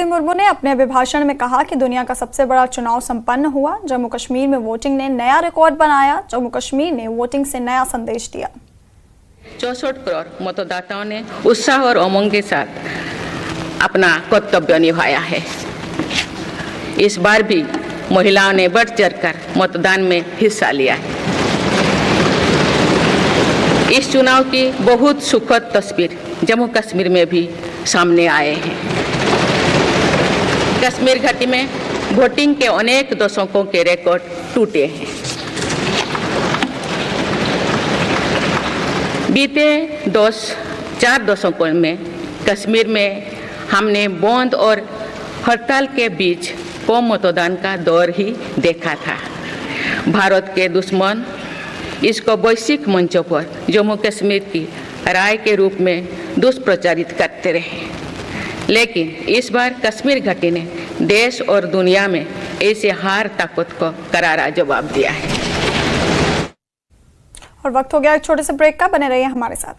द्रौपदी मुर्मू ने अपने अभिभाषण में कहा कि दुनिया का सबसे बड़ा चुनाव संपन्न हुआ। जम्मू कश्मीर में वोटिंग ने नया रिकॉर्ड बनाया। जम्मू कश्मीर ने वोटिंग से नया संदेश दिया। 64 करोड़ मतदाताओं ने उत्साह और उमंग के साथ अपना कर्तव्य निभाया है। इस बार भी महिलाओं ने बढ़ चढ़कर मतदान में हिस्सा लिया है। इस चुनाव की बहुत सुखद तस्वीर जम्मू कश्मीर में भी सामने आए हैं। कश्मीर घाटी में वोटिंग के अनेक दशकों के रिकॉर्ड टूटे हैं। बीते 4 दशकों में कश्मीर में हमने बंद और हड़ताल के बीच कम मतदान का दौर ही देखा था। भारत के दुश्मन इसको वैश्विक मंचों पर जम्मू कश्मीर की राय के रूप में दुष्प्रचारित करते रहे, लेकिन इस बार कश्मीर घाटी ने देश और दुनिया में ऐसे हार ताकत को करारा जवाब दिया है। और वक्त हो गया एक छोटे से ब्रेक का, बने रहिए हमारे साथ।